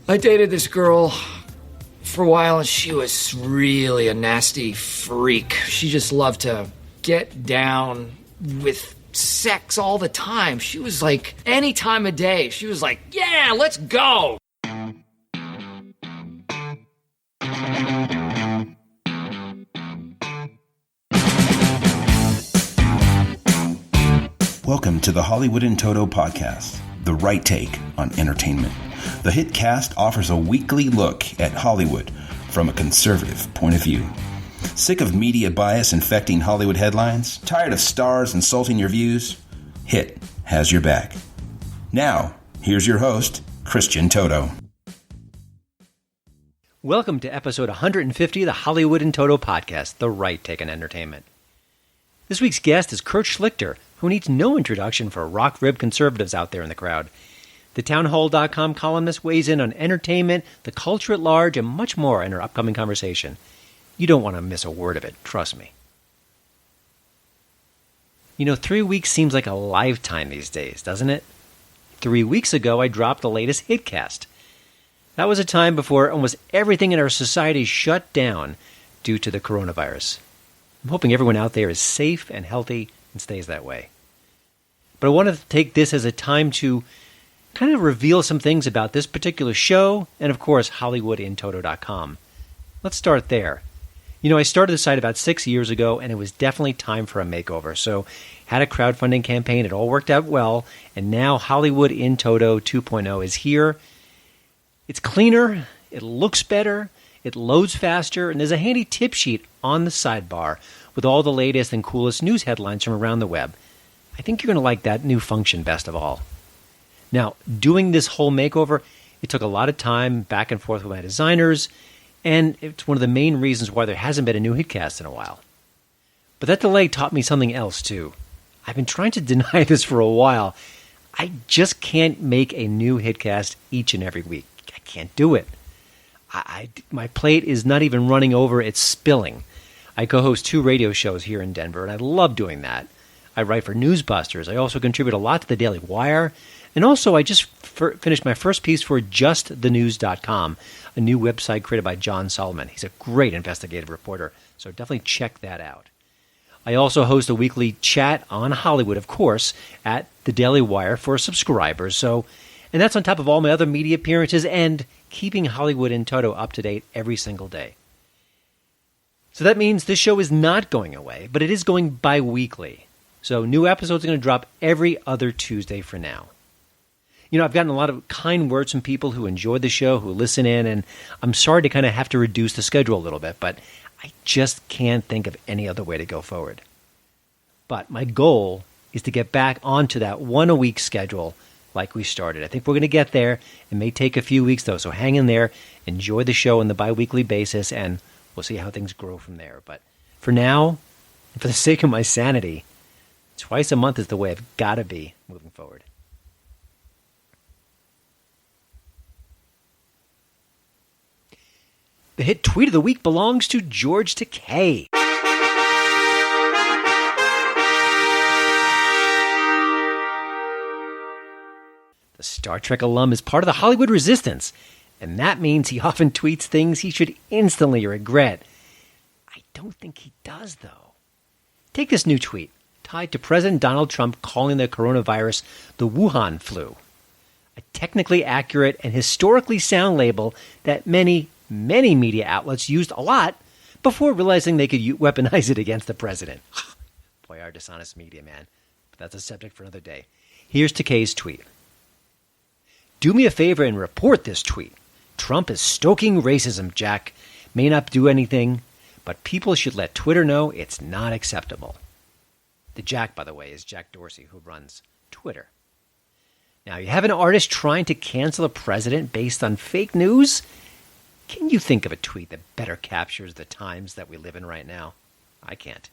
I dated this girl for a while, and she was really a nasty freak. She just loved to get down with sex all the time. She was like, any time of day, she was like, yeah, let's go. Welcome to the Hollywood in Toto podcast, the right take on entertainment. The HiT cast offers a weekly look at Hollywood from a conservative point of view. Sick of media bias infecting Hollywood headlines? Tired of stars insulting your views? HiT has your back. Now, here's your host, Christian Toto. Welcome to episode 150 of the Hollywood in Toto podcast, the right take on entertainment. This week's guest is Kurt Schlichter, who needs no introduction for rock-ribbed conservatives out there in the crowd. The townhall.com columnist weighs in on entertainment, the culture at large, and much more in our upcoming conversation. You don't want to miss a word of it, trust me. You know, 3 weeks seems like a lifetime these days, doesn't it? 3 weeks ago, I dropped the latest HitCast. That was a time before almost everything in our society shut down due to the coronavirus. I'm hoping everyone out there is safe and healthy and stays that way. But I wanted to take this as a time to kind of reveal some things about this particular show and, of course, HollywoodInToto.com. Let's start there. You know, I started the site about 6 years ago, and it was definitely time for a makeover. So, had a crowdfunding campaign. It all worked out well, and now Hollywood in Toto 2.0 is here. It's cleaner, it looks better, it loads faster, and there's a handy tip sheet on the sidebar with all the latest and coolest news headlines from around the web. I think you're going to like that new function best of all. Now, doing this whole makeover, it took a lot of time back and forth with my designers, and it's one of the main reasons why there hasn't been a new HitCast in a while. But that delay taught me something else, too. I've been trying to deny this for a while. I just can't make a new HitCast each and every week. I can't do it. My plate is not even running over, it's spilling. I co-host 2 radio shows here in Denver, and I love doing that. I write for Newsbusters. I also contribute a lot to the Daily Wire. And also, I just finished my first piece for JustTheNews.com, a new website created by John Solomon. He's a great investigative reporter, so definitely check that out. I also host a weekly chat on Hollywood, of course, at the Daily Wire for subscribers. And that's on top of all my other media appearances and keeping Hollywood in Toto up to date every single day. So that means this show is not going away, but it is going bi-weekly. So new episodes are going to drop every other Tuesday for now. You know, I've gotten a lot of kind words from people who enjoy the show, who listen in, and I'm sorry to kind of have to reduce the schedule a little bit, but I just can't think of any other way to go forward. But my goal is to get back onto that one-a-week schedule like we started. I think we're going to get there. It may take a few weeks, though, so hang in there, enjoy the show on the bi-weekly basis, and we'll see how things grow from there. But for now, for the sake of my sanity, twice a month is the way I've got to be moving forward. The HiT tweet of the week belongs to George Takei. The Star Trek alum is part of the Hollywood resistance, and that means he often tweets things he should instantly regret. I don't think he does, though. Take this new tweet, tied to President Donald Trump calling the coronavirus the Wuhan flu. A technically accurate and historically sound label that many media outlets used a lot before realizing they could weaponize it against the president. Boy, our dishonest media, man. But that's a subject for another day. Here's Takei's tweet. Do me a favor and report this tweet. Trump is stoking racism, Jack. May not do anything, but people should let Twitter know it's not acceptable. The Jack, by the way, is Jack Dorsey, who runs Twitter. Now, you have an artist trying to cancel a president based on fake news? Can you think of a tweet that better captures the times that we live in right now? I can't.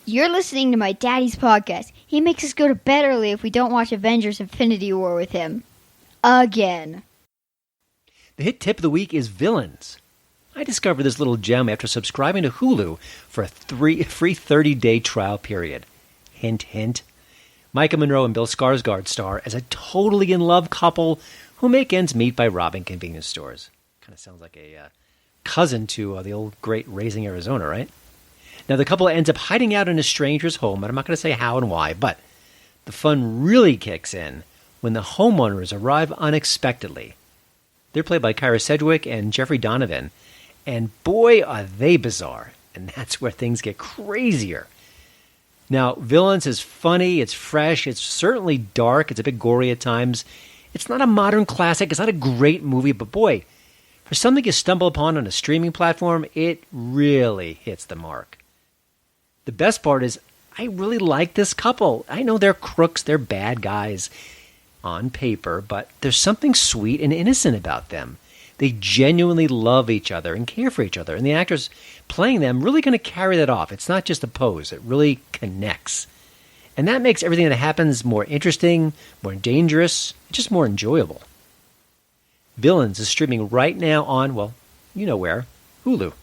You're listening to my daddy's podcast. He makes us go to bed early if we don't watch Avengers Infinity War with him. Again. The HiT tip of the week is villains. I discovered this little gem after subscribing to Hulu for a free 30-day trial period. Hint, hint. Micah Monroe and Bill Skarsgård star as a totally in love couple who make ends meet by robbing convenience stores. Kind of sounds like a cousin to the old great Raising Arizona, right? Now, the couple ends up hiding out in a stranger's home, and I'm not going to say how and why, but the fun really kicks in when the homeowners arrive unexpectedly. They're played by Kyra Sedgwick and Jeffrey Donovan, and boy, are they bizarre, and that's where things get crazier. Now, Villains is funny, it's fresh, it's certainly dark, it's a bit gory at times. It's not a modern classic, it's not a great movie, but boy, for something you stumble upon on a streaming platform, it really hits the mark. The best part is, I really like this couple. I know they're crooks, they're bad guys on paper, but there's something sweet and innocent about them. They genuinely love each other and care for each other, and the actors playing them really going to carry that off. It's not just a pose, it really connects. And that makes everything that happens more interesting, more dangerous, just more enjoyable. Villains is streaming right now on, well, you know where, Hulu.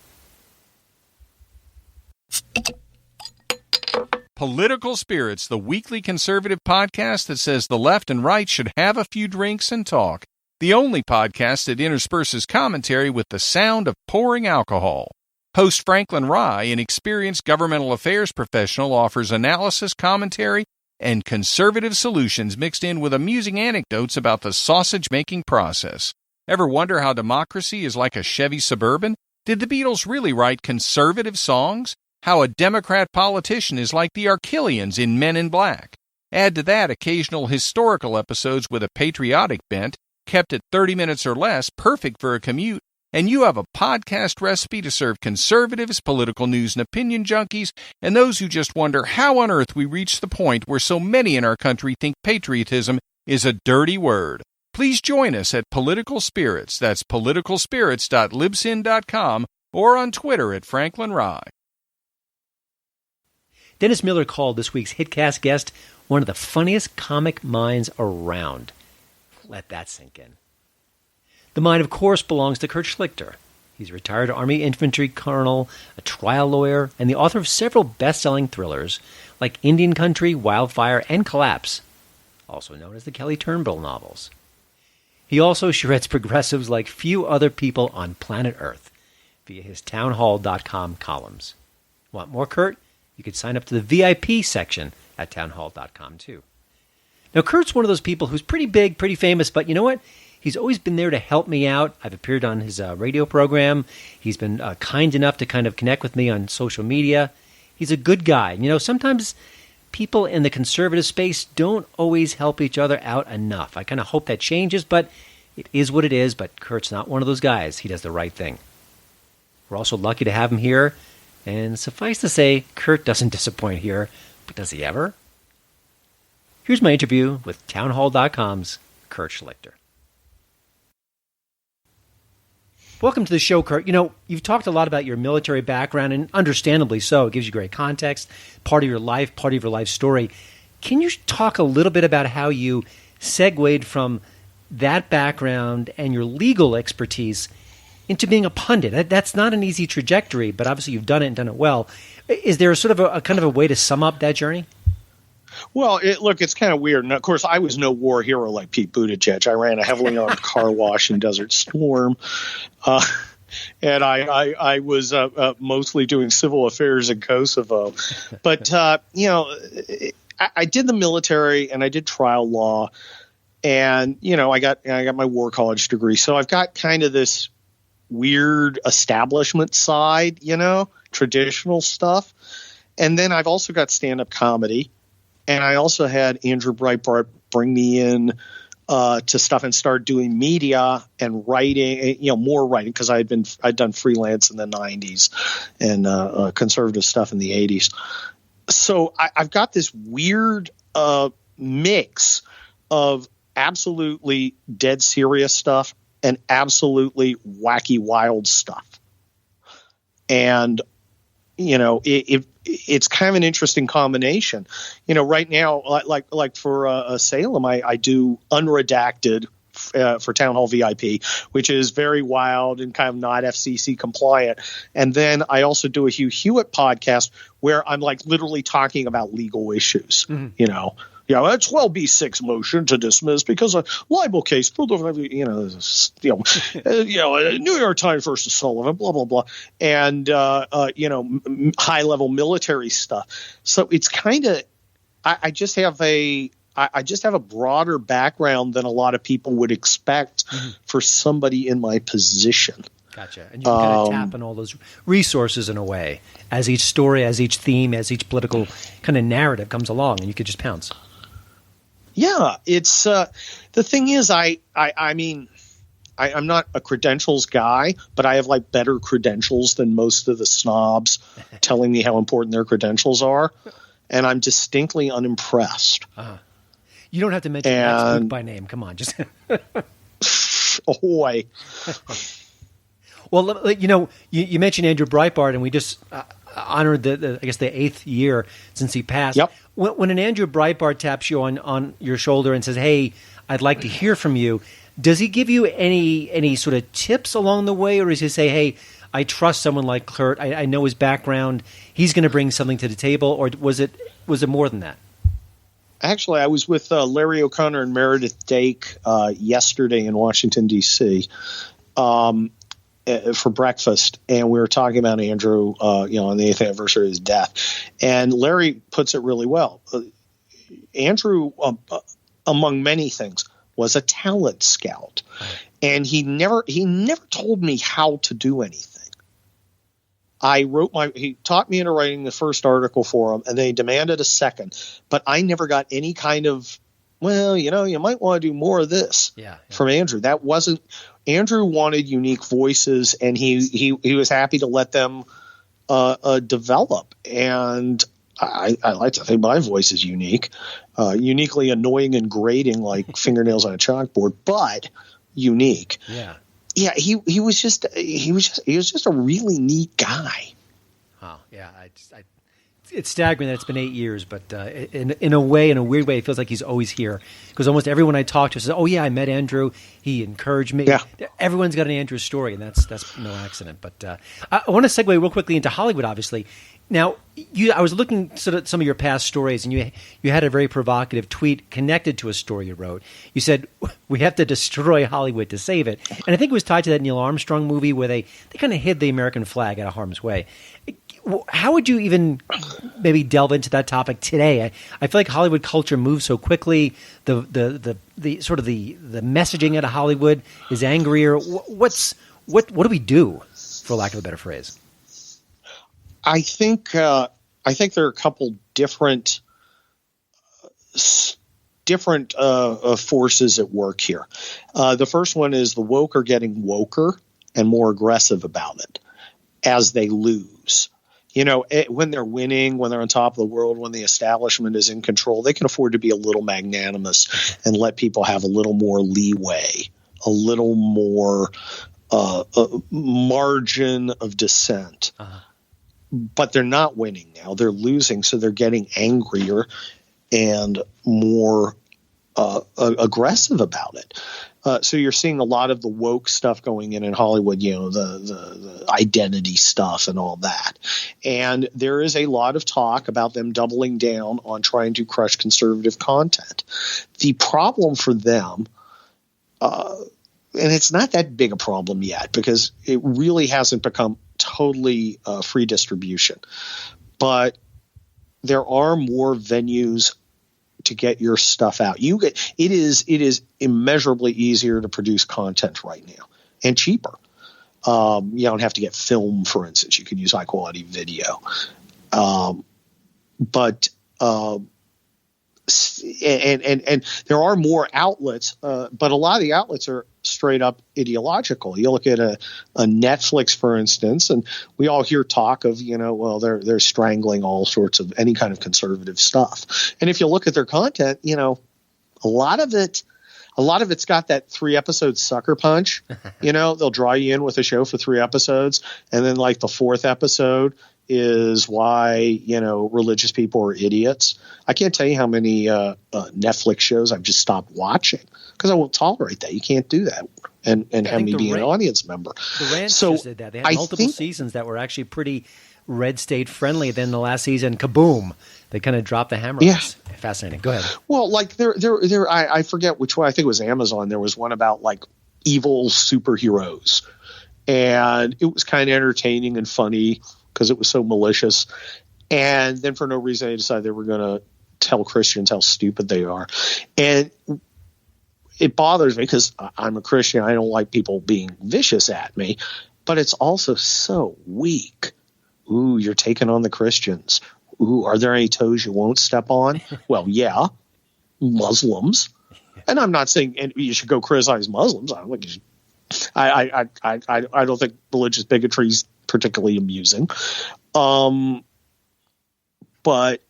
Political Spirits, the weekly conservative podcast that says the left and right should have a few drinks and talk. The only podcast that intersperses commentary with the sound of pouring alcohol. Host Franklin Rye, an experienced governmental affairs professional, offers analysis, commentary, and conservative solutions mixed in with amusing anecdotes about the sausage-making process. Ever wonder how democracy is like a Chevy Suburban? Did the Beatles really write conservative songs? How a Democrat politician is like the Arquillians in Men in Black. Add to that occasional historical episodes with a patriotic bent, kept at 30 minutes or less, perfect for a commute, and you have a podcast recipe to serve conservatives, political news and opinion junkies, and those who just wonder how on earth we reached the point where so many in our country think patriotism is a dirty word. Please join us at Political Spirits. That's politicalspirits.libsyn.com or on Twitter at Franklin Rye. Dennis Miller called this week's HitCast guest one of the funniest comic minds around. Let that sink in. The mind, of course, belongs to Kurt Schlichter. He's a retired Army infantry colonel, a trial lawyer, and the author of several best-selling thrillers like Indian Country, Wildfire, and Collapse, also known as the Kelly Turnbull novels. He also shreds progressives like few other people on planet Earth via his townhall.com columns. Want more Kurt? You could sign up to the VIP section at townhall.com too. Now, Kurt's one of those people who's pretty big, pretty famous, but you know what? He's always been there to help me out. I've appeared on his radio program. He's been kind enough to kind of connect with me on social media. He's a good guy. You know, sometimes people in the conservative space don't always help each other out enough. I kind of hope that changes, but it is what it is. But Kurt's not one of those guys. He does the right thing. We're also lucky to have him here. And suffice to say, Kurt doesn't disappoint here. But does he ever? Here's my interview with townhall.com's Kurt Schlichter. Welcome to the show, Kurt. You know, you've talked a lot about your military background, and understandably so. It gives you great context, part of your life story. Can you talk a little bit about how you segued from that background and your legal expertise into being a pundit? That's not an easy trajectory, but obviously you've done it and done it well. Is there sort of a kind of a way to sum up that journey? Well, it's kind of weird. And of course, I was no war hero like Pete Buttigieg. I ran a heavily armed car wash in Desert Storm. And I was mostly doing civil affairs in Kosovo. But, I did the military and I did trial law. And, I got my war college degree. So I've got kind of this weird establishment side, traditional stuff. And then I've also got stand-up comedy. And I also had Andrew Breitbart bring me in to stuff and start doing media and writing, more writing, because I'd done freelance in the 90s and conservative stuff in the 80s. So I've got this weird mix of absolutely dead serious stuff and absolutely wacky, wild stuff. And it's kind of an interesting combination. Right now, like for Salem, I do unredacted for Town Hall VIP, which is very wild and kind of not FCC compliant. And then I also do a Hugh Hewitt podcast where I'm like literally talking about legal issues, Yeah, well, 12B6 motion to dismiss because a libel case, New York Times versus Sullivan, blah blah blah, and high level military stuff. So it's kind of, I just have a broader background than a lot of people would expect for somebody in my position. Gotcha. And you can kind of tap on all those resources in a way as each story, as each theme, as each political kind of narrative comes along, and you could just pounce. Yeah, it's the thing is, I'm not a credentials guy, but I have like better credentials than most of the snobs telling me how important their credentials are, and I'm distinctly unimpressed. You don't have to mention that book by name. Come on, just ahoy. Well, you mentioned Andrew Breitbart, and we just honored the 8th year since he passed. Yep. When an Andrew Breitbart taps you on your shoulder and says, "Hey, I'd like to hear from you," does he give you any sort of tips along the way, or does he say, "Hey, I trust someone like Kurt. I know his background. He's going to bring something to the table," or was it more than that? Actually, I was with Larry O'Connor and Meredith Dake yesterday in Washington, D.C. For breakfast, and we were talking about Andrew, on the 8th anniversary of his death. And Larry puts it really well. Andrew, among many things, was a talent scout, and he never told me how to do anything. He taught me into writing the first article for him, and then he demanded a second, but I never got any kind of, you might want to do more of this from Andrew. That wasn't, Andrew wanted unique voices, and he was happy to let them develop. And I like to think my voice is unique, uniquely annoying and grating like fingernails on a chalkboard, but unique. Yeah. He was just a really neat guy. Oh yeah, it's staggering that it's been 8 years, but in a weird way, it feels like he's always here. Because almost everyone I talk to says, "Oh yeah, I met Andrew. He encouraged me." Yeah. Everyone's got an Andrew story, and that's no accident. But I want to segue real quickly into Hollywood, obviously. Now, I was looking at some of your past stories, and you had a very provocative tweet connected to a story you wrote. You said, "We have to destroy Hollywood to save it." And I think it was tied to that Neil Armstrong movie where they kind of hid the American flag out of harm's way. How would you even maybe delve into that topic today? I feel like Hollywood culture moves so quickly. The sort of the messaging out of Hollywood is angrier. What do we do, for lack of a better phrase? I think there are a couple different forces at work here. The first one is the woke are getting woker and more aggressive about it as they lose. When they're winning, when they're on top of the world, when the establishment is in control, they can afford to be a little magnanimous and let people have a little more leeway, a little more margin of dissent. But they're not winning now. They're losing, so they're getting angrier and more aggressive about it. So you're seeing a lot of the woke stuff going in Hollywood, the identity stuff and all that. And there is a lot of talk about them doubling down on trying to crush conservative content. The problem for them, and it's not that big a problem yet because it really hasn't become totally free distribution, but there are more venues to get your stuff out. It is immeasurably easier to produce content right now and cheaper. You don't have to get film, for instance. You can use high quality video. But there are more outlets, but a lot of the outlets are straight up ideological. You look at a Netflix, for instance, and we all hear talk of, they're strangling all sorts of any kind of conservative stuff. And if you look at their content, a lot of it's got that 3-episode sucker punch. They'll draw you in with a show for 3 episodes, and then like the 4th episode is why, religious people are idiots. I can't tell you how many Netflix shows I've just stopped watching because I won't tolerate that. You can't do that and have me be an audience member. The Ranch just did that. They had multiple seasons that were actually pretty red state friendly. Then the last season, kaboom, they kind of dropped the hammer. Yeah. Fascinating. Go ahead. Well, like I forget which one. I think it was Amazon. There was one about like evil superheroes, and it was kind of entertaining and funny because it was so malicious. And then for no reason, they decided they were going to tell Christians how stupid they are. And it bothers me because I'm a Christian. I don't like people being vicious at me, but it's also so weak. Ooh, you're taking on the Christians. Ooh, are there any toes you won't step on? Well, yeah, Muslims. And I'm not saying you should go criticize Muslims. I don't think you should. I don't think religious bigotry is particularly amusing. But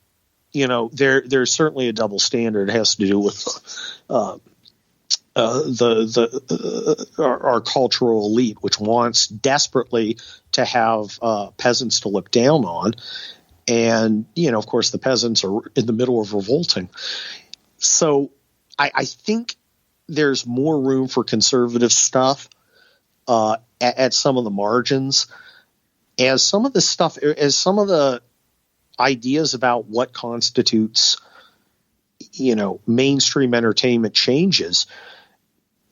you know, there's certainly a double standard. It has to do with our cultural elite, which wants desperately to have peasants to look down on. And, you know, of course, the peasants are in the middle of revolting. So I think there's more room for conservative stuff at some of the margins. As some of the ideas about what constitutes, you know, mainstream entertainment changes,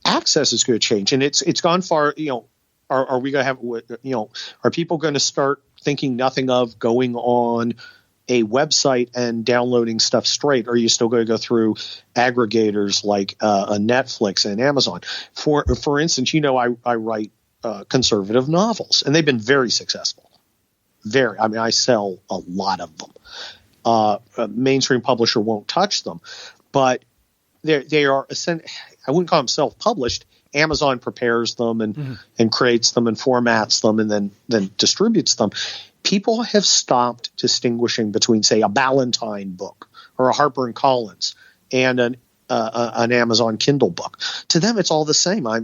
access is going to change. And it's gone far, you know. Are we going to have, you know, are people going to start thinking nothing of going on a website and downloading stuff straight? Or are you still going to go through aggregators like a Netflix and Amazon? For instance, you know, I write conservative novels, and they've been very successful. I mean, I sell a lot of them. A mainstream publisher won't touch them, but they are, I wouldn't call them self-published. Amazon prepares them and creates them and formats them and then distributes them. People have stopped distinguishing between, say, a Ballantine book or a Harper & Collins and an Amazon Kindle book. To them, it's all the same. I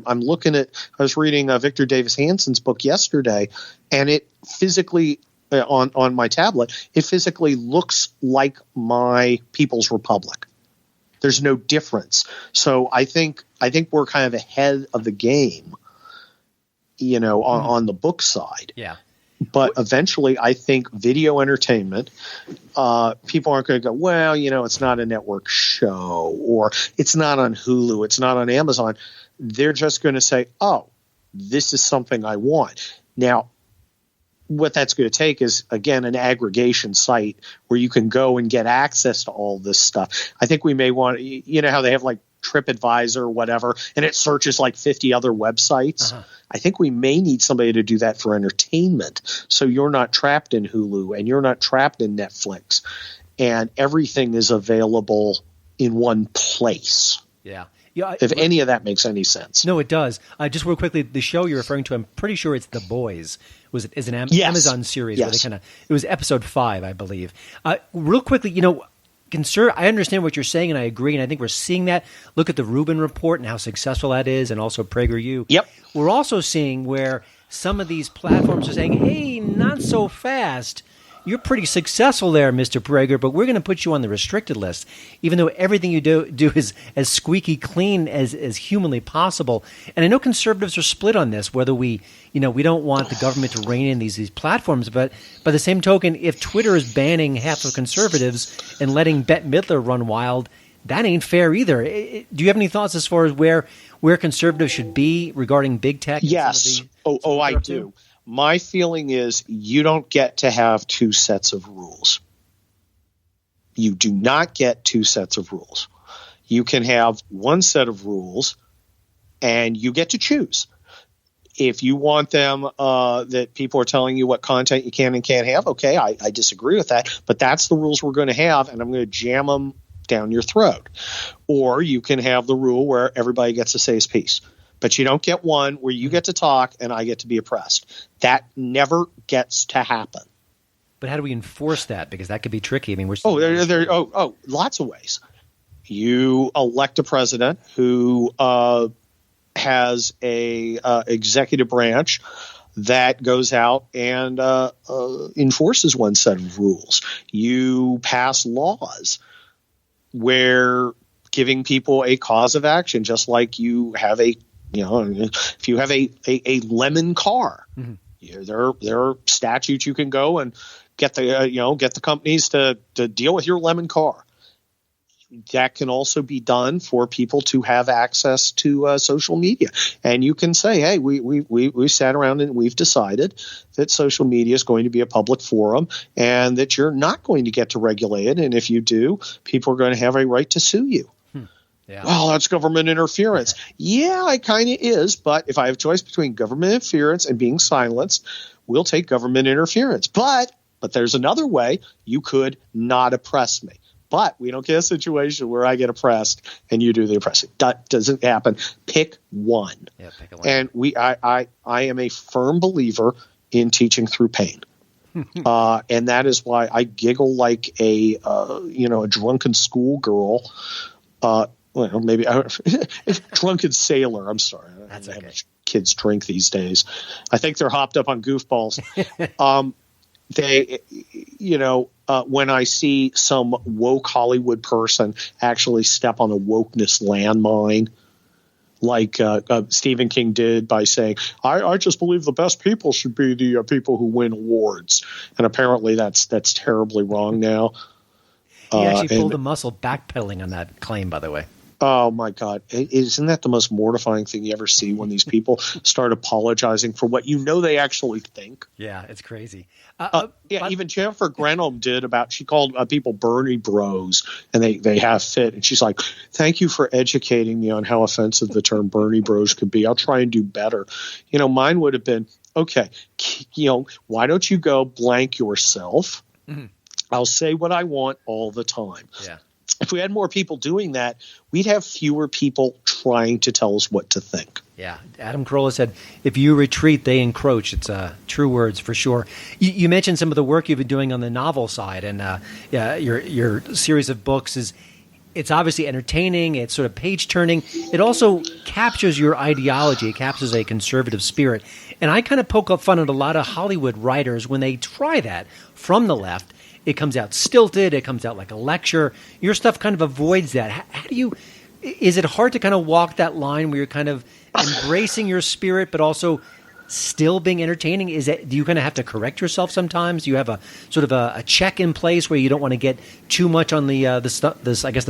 was reading Victor Davis Hanson's book yesterday, and it physically on my tablet, it physically looks like my People's Republic. There's no difference. So I think we're kind of ahead of the game, you know, on the book side. Yeah. But eventually, I think video entertainment, people aren't going to go, well, you know, it's not a network show, or it's not on Hulu, it's not on Amazon. They're just going to say, oh, this is something I want. Now, what that's going to take is, again, an aggregation site where you can go and get access to all this stuff. I think we may want, you know how they have like TripAdvisor or whatever, and it searches like 50 other websites. Uh-huh. I think we may need somebody to do that for entertainment. So you're not trapped in Hulu and you're not trapped in Netflix, and everything is available in one place. Yeah. Yeah, if any of that makes any sense. No, it does. Just real quickly, the show you're referring to, I'm pretty sure it's The Boys. Is an yes. Amazon series yes. where it was episode 5, I believe. Real quickly, you know, I understand what you're saying, and I agree, and I think we're seeing that. Look at the Rubin Report and how successful that is, and also PragerU. Yep. We're also seeing where some of these platforms are saying, hey, not so fast. You're pretty successful there, Mr. Prager, but we're going to put you on the restricted list, even though everything you do is as squeaky clean as humanly possible. And I know conservatives are split on this, whether we don't want the government to rein in these platforms, but by the same token, if Twitter is banning half of conservatives and letting Bette Midler run wild, that ain't fair either. Do you have any thoughts as far as where conservatives should be regarding big tech? Yes. I do. My feeling is you don't get to have two sets of rules. You do not get two sets of rules. You can have one set of rules, and you get to choose. If you want them that people are telling you what content you can and can't have, okay, I disagree with that, but that's the rules we're going to have, and I'm going to jam them down your throat. Or you can have the rule where everybody gets to say his piece. But you don't get one where you get to talk and I get to be oppressed. That never gets to happen. But how do we enforce that? Because that could be tricky. I mean, we're lots of ways. You elect a president who has a executive branch that goes out and enforces one set of rules. You pass laws where giving people a cause of action, just like you have if you have a lemon car, there are statutes you can go and get the companies to deal with your lemon car. That can also be done for people to have access to social media, and you can say, "Hey, we sat around and we've decided that social media is going to be a public forum, and that you're not going to get to regulate it. And if you do, people are going to have a right to sue you." Yeah. Well, that's government interference. Yeah, it kind of is. But if I have a choice between government interference and being silenced, we'll take government interference. But there's another way. You could not oppress me. But we don't get a situation where I get oppressed and you do the oppressing. That doesn't happen. Pick one. Yeah, pick a one. And I am a firm believer in teaching through pain. And that is why I giggle like a drunken schoolgirl. Well, maybe drunken sailor. I'm sorry. That's I don't know okay. how much kids drink these days. I think they're hopped up on goofballs. When I see some woke Hollywood person actually step on a wokeness landmine, like Stephen King did by saying, I just believe the best people should be the people who win awards. And apparently that's terribly wrong now. He actually pulled a muscle backpedaling on that claim, by the way. Oh, my God. Isn't that the most mortifying thing you ever see when these people start apologizing for what they actually think? Yeah, it's crazy. Even Jennifer Granholm did she called people Bernie bros, and they have fit. And she's like, thank you for educating me on how offensive the term Bernie bros could be. I'll try and do better. Mine would have been, okay, why don't you go blank yourself? Mm-hmm. I'll say what I want all the time. Yeah. If we had more people doing that, we'd have fewer people trying to tell us what to think. Yeah. Adam Carolla said, if you retreat, they encroach. It's true words for sure. You mentioned some of the work you've been doing on the novel side, and your series of books it's obviously entertaining. It's sort of page turning. It also captures your ideology. It captures a conservative spirit. And I kind of poke up fun at a lot of Hollywood writers when they try that from the left. It comes out stilted. It comes out like a lecture. Your stuff kind of avoids that. How do you – is it hard to kind of walk that line where you're kind of embracing your spirit but also still being entertaining? Do you kind of have to correct yourself sometimes? Do you have a sort of a check in place where you don't want to get too much on the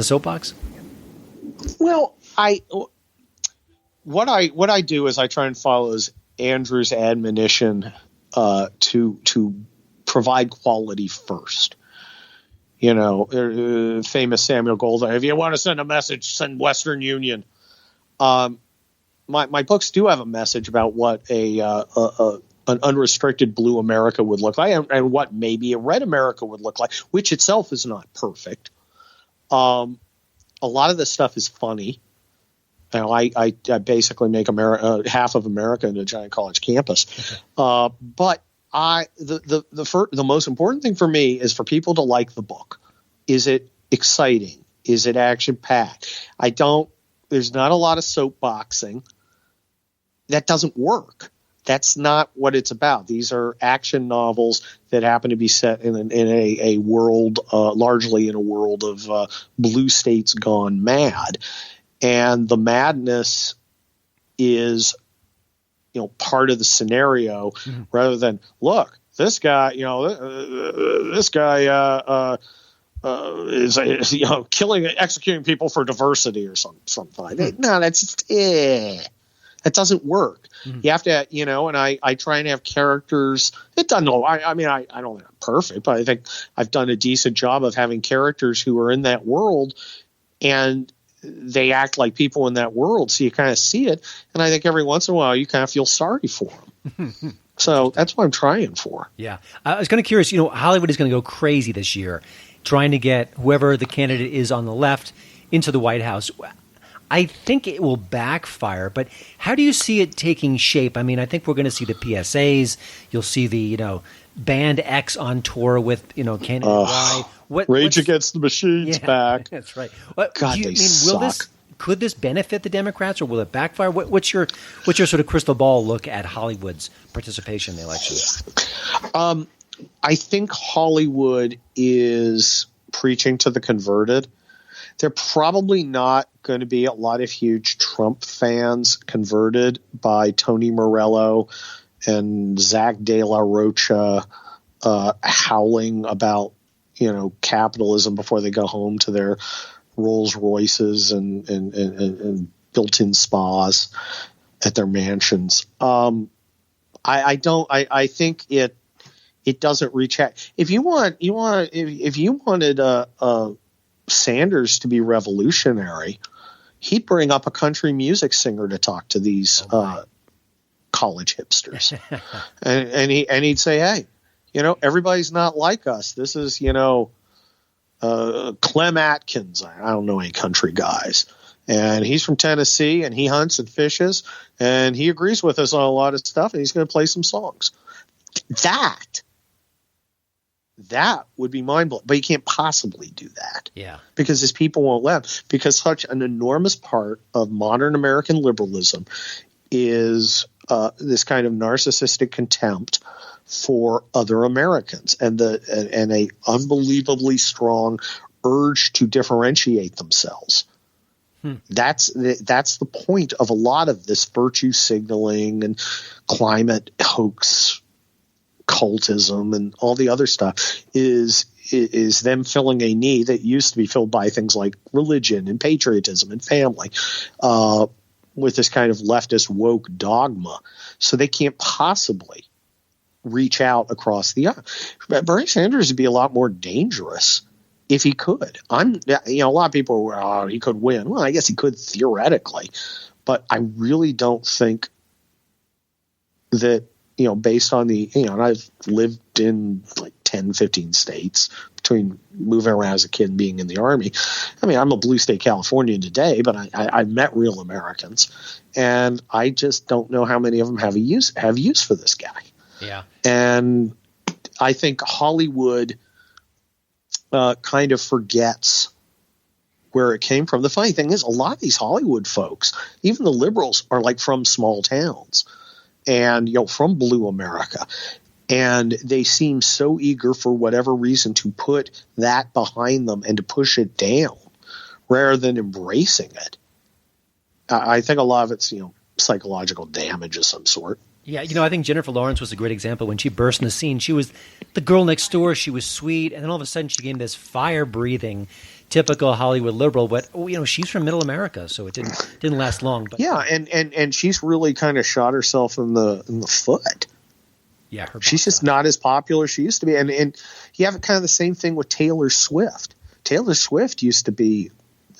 soapbox? Well, what I do is I try and follow Andrew's admonition to provide quality first. Famous Samuel Goldwyn, if you want to send a message, send Western Union. My books do have a message about what an unrestricted blue America would look like, and what maybe a red America would look like, which itself is not perfect. A lot of this stuff is funny. I basically make half of America into a giant college campus. But the most important thing for me is for people to like the book. Is it exciting? Is it action packed? There's not a lot of soapboxing. That doesn't work. That's not what it's about. These are action novels that happen to be set in a world, largely in a world of blue states gone mad. And the madness is part of the scenario, rather than, look, this guy, is executing people for diversity or something. No, that's just, that doesn't work. You have to, and I try and have characters. It doesn't know. I don't think I'm perfect, but I think I've done a decent job of having characters who are in that world, and they act like people in that world, so you kind of see it. And I think every once in a while you kind of feel sorry for them. So that's what I'm trying for. Yeah. I was kind of curious, Hollywood is going to go crazy this year trying to get whoever the candidate is on the left into the White House. I think it will backfire, but how do you see it taking shape? I mean, I think we're going to see the PSAs. You'll see the, Band X on tour with, candidate Y. Rage Against the Machine's back. That's right. God, they suck. Could this benefit the Democrats, or will it backfire? What's your sort of crystal ball look at Hollywood's participation in the election? I think Hollywood is preaching to the converted. They're probably not going to be a lot of huge Trump fans converted by Tony Morello and Zach De La Rocha howling about, capitalism before they go home to their Rolls Royces and built-in spas at their mansions. I think it doesn't reach out. If you wanted Sanders to be revolutionary, he'd bring up a country music singer to talk to these college hipsters, and he'd say, "Hey, everybody's not like us. This is Clem Atkins. I don't know any country guys." And he's from Tennessee, and he hunts and fishes, and he agrees with us on a lot of stuff, and he's going to play some songs. That would be mind-blowing. But you can't possibly do that. Yeah. Because his people won't let him. Because such an enormous part of modern American liberalism is this kind of narcissistic contempt for other Americans and a unbelievably strong urge to differentiate themselves. That's the point of a lot of this virtue signaling and climate hoax cultism and all the other stuff is them filling a need that used to be filled by things like religion and patriotism and family with this kind of leftist woke dogma. So they can't possibly reach out across the aisle. Bernie Sanders would be a lot more dangerous if he could. A lot of people were, he could win. Well, I guess he could theoretically, but I really don't think that, based on and I've lived in like 10, 15 states between moving around as a kid and being in the Army. I mean, I'm a blue state Californian today, but I've met real Americans, and I just don't know how many of them have use for this guy. Yeah. And I think Hollywood kind of forgets where it came from. The funny thing is, a lot of these Hollywood folks, even the liberals, are like from small towns and from blue America, and they seem so eager for whatever reason to put that behind them and to push it down rather than embracing it. I think a lot of it's psychological damage of some sort. Yeah, I think Jennifer Lawrence was a great example. When she burst in the scene, she was the girl next door. She was sweet, and then all of a sudden she became this fire-breathing, typical Hollywood liberal. But she's from Middle America, so it didn't last long. But yeah, and she's really kind of shot herself in the foot. Yeah, she's just not as popular as she used to be. And you have kind of the same thing with Taylor Swift. Taylor Swift used to be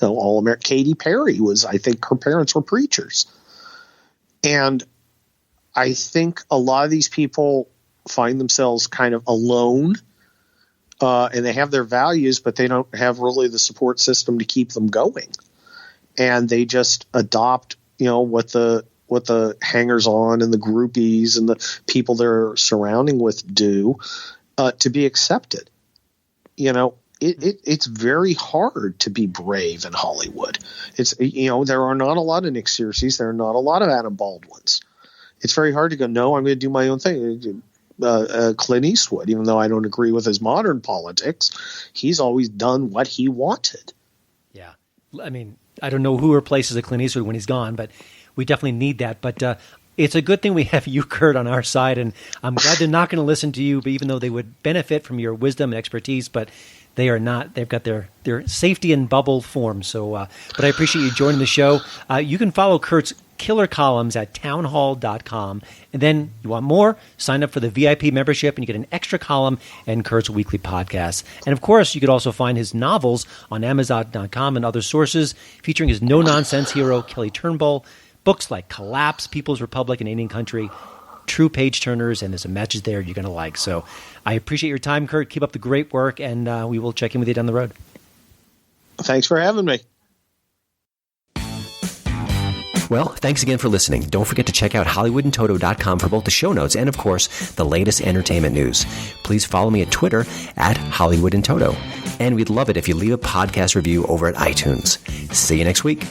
all American. Katy Perry was, I think, her parents were preachers, and I think a lot of these people find themselves kind of alone, and they have their values, but they don't have really the support system to keep them going. And they just adopt, what the hangers-on and the groupies and the people they're surrounding with do to be accepted. It's very hard to be brave in Hollywood. It's there are not a lot of Nick Searcy's, there are not a lot of Adam Baldwin's. It's very hard to go, no, I'm going to do my own thing. Clint Eastwood, even though I don't agree with his modern politics, he's always done what he wanted. Yeah. I mean, I don't know who replaces a Clint Eastwood when he's gone, but we definitely need that. But it's a good thing we have you, Kurt, on our side, and I'm glad they're not going to listen to you, but even though they would benefit from your wisdom and expertise, but they are not. They've got their safety in bubble form. So, but I appreciate you joining the show. You can follow Kurt's killer columns at townhall.com. And then you want more? Sign up for the VIP membership and you get an extra column and Kurt's weekly podcast. And of course, you could also find his novels on Amazon.com and other sources featuring his no-nonsense hero, Kelly Turnbull, books like Collapse, People's Republic, and Indian Country, true page-turners, and there's a message there you're going to like. So I appreciate your time, Kurt. Keep up the great work, and we will check in with you down the road. Thanks for having me. Well, thanks again for listening. Don't forget to check out HollywoodandToto.com for both the show notes and, of course, the latest entertainment news. Please follow me at Twitter at HollywoodandToto. And we'd love it if you leave a podcast review over at iTunes. See you next week.